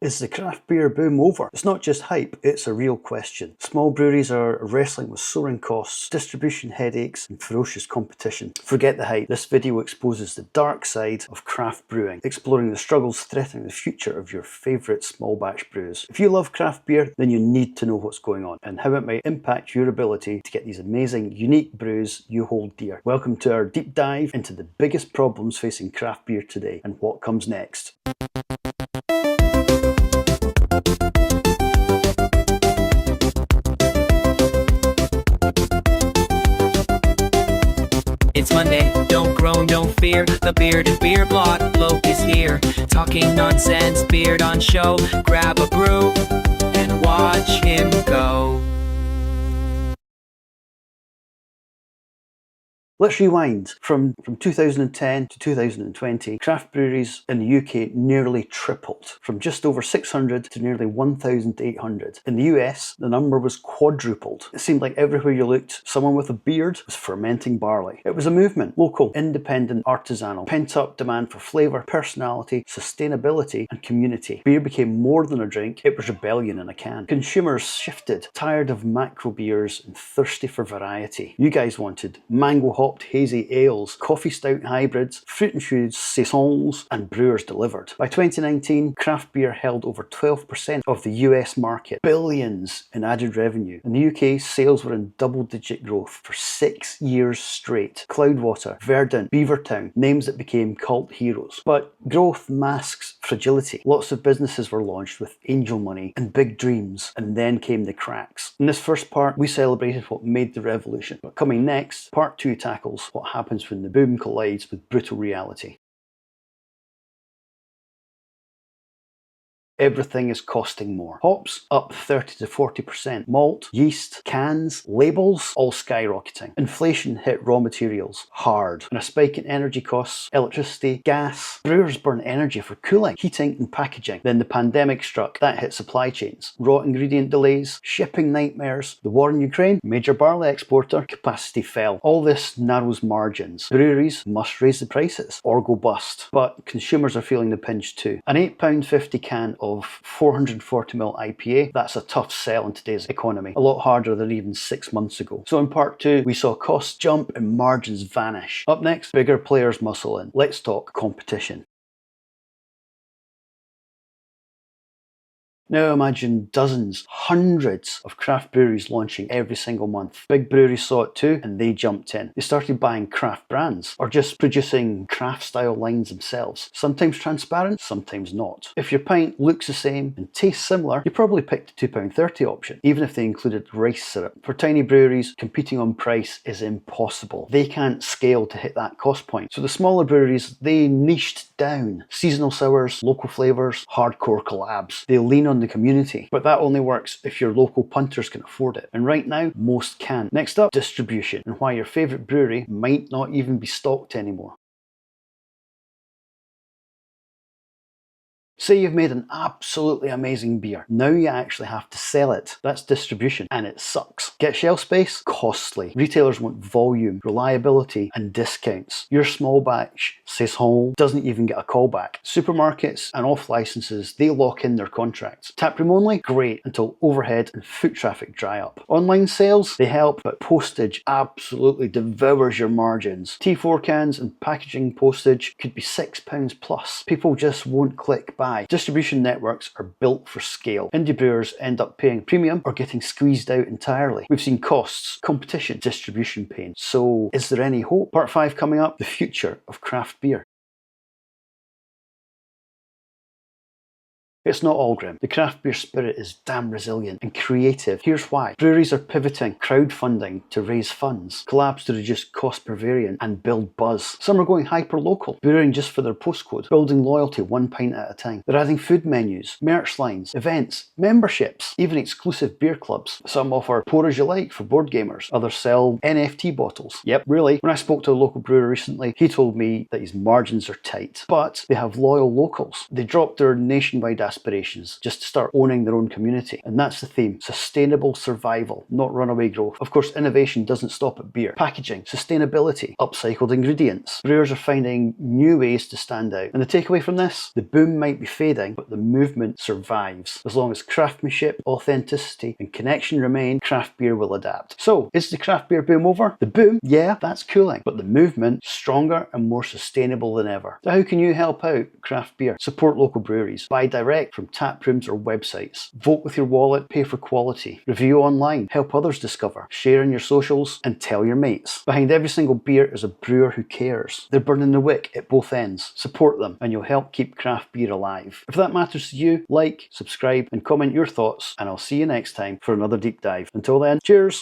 Is the craft beer boom over? It's not just hype, it's a real question. Small breweries are wrestling with soaring costs, distribution headaches, and ferocious competition. Forget the hype. This video exposes the dark side of craft brewing, exploring the struggles threatening the future of your favourite small batch brews. If you love craft beer, then you need to know what's going on and how it might impact your ability to get these amazing, unique brews you hold dear. Welcome to our deep dive into the biggest problems facing craft beer today and what comes next. It's Monday, don't groan, don't fear. The Bearded Beer Blog bloke is here. Talking nonsense, beard on show. Grab a brew and watch him go. Let's rewind. From 2010 to 2020, craft breweries in the UK nearly tripled, from just over 600 to nearly 1,800. In the US, the number was quadrupled. It seemed like everywhere you looked, someone with a beard was fermenting barley. It was a movement, local, independent, artisanal, pent-up demand for flavour, personality, sustainability and community. Beer became more than a drink, it was rebellion in a can. Consumers shifted, tired of macro beers and thirsty for variety. You guys wanted mango hop hazy ales, coffee stout hybrids, fruit infused saisons, and brewers delivered. By 2019, craft beer held over 12% of the US market, billions in added revenue. In the UK, sales were in double-digit growth for 6 years straight. Cloudwater, Verdant, Beavertown, names that became cult heroes. But growth masks fragility. Lots of businesses were launched with angel money and big dreams, and then came the cracks. In this first part, we celebrated what made the revolution. But coming next, part 2 tackles what happens when the boom collides with brutal reality. Everything is costing more. Hops up 30 to 40%. Malt, yeast, cans, labels, all skyrocketing. Inflation hit raw materials hard. And a spike in energy costs, electricity, gas. Brewers burn energy for cooling, heating and packaging. Then the pandemic struck. That hit supply chains. Raw ingredient delays, shipping nightmares. The war in Ukraine, major barley exporter, capacity fell. All this narrows margins. Breweries must raise the prices or go bust. But consumers are feeling the pinch too. An £8.50 can of 440ml IPA, that's a tough sell in today's economy. A lot harder than even 6 months ago. So in part 2, we saw costs jump and margins vanish. Up next, bigger players muscle in. Let's talk competition. Now imagine dozens, hundreds of craft breweries launching every single month. Big breweries saw it too and they jumped in. They started buying craft brands or just producing craft style lines themselves. Sometimes transparent, sometimes not. If your pint looks the same and tastes similar, you probably picked the £2.30 option, even if they included rice syrup. For tiny breweries, competing on price is impossible. They can't scale to hit that cost point. So the smaller breweries, they niched down. Seasonal sours, local flavours, hardcore collabs. They lean on the community, but that only works if your local punters can afford it, and right now most can. Next up, distribution, and why your favourite brewery might not even be stocked anymore. Say you've made an absolutely amazing beer. Now you actually have to sell it. That's distribution, and it sucks. Get shelf space? Costly. Retailers want volume, reliability, and discounts. Your small batch saison doesn't even get a callback. Supermarkets and off licenses, they lock in their contracts. Taproom only? Great, until overhead and foot traffic dry up. Online sales? They help, but postage absolutely devours your margins. T4 cans and packaging postage could be £6 plus. People just won't click buy. Distribution networks are built for scale. Indie brewers end up paying premium or getting squeezed out entirely. We've seen costs, competition, distribution pain. So is there any hope? Part 5 coming up, the future of craft beer. It's not all grim. The craft beer spirit is damn resilient and creative. Here's why. Breweries are pivoting crowdfunding to raise funds, collabs to reduce cost per variant and build buzz. Some are going hyper-local, brewing just for their postcode, building loyalty 1 pint at a time. They're adding food menus, merch lines, events, memberships, even exclusive beer clubs. Some offer pour as you like for board gamers. Others sell NFT bottles. Yep, really. When I spoke to a local brewer recently, he told me that his margins are tight, but they have loyal locals. They dropped their nationwide aspirations, just to start owning their own community. And that's the theme: sustainable survival, not runaway growth. Of course, innovation doesn't stop at beer. Packaging, sustainability, upcycled ingredients. Brewers are finding new ways to stand out. And the takeaway from this: the boom might be fading, but the movement survives. As long as craftsmanship, authenticity, and connection remain, craft beer will adapt. So, is the craft beer boom over? The boom, yeah, that's cooling, but the movement, stronger and more sustainable than ever. So how can you help out craft beer? Support local breweries. Buy direct from tap rooms or websites. Vote with your wallet, pay for quality. Review online, help others discover. Share on your socials and tell your mates. Behind every single beer is a brewer who cares. They're burning the wick at both ends. Support them and you'll help keep craft beer alive. If that matters to you, like, subscribe and comment your thoughts, and I'll see you next time for another deep dive. Until then, cheers!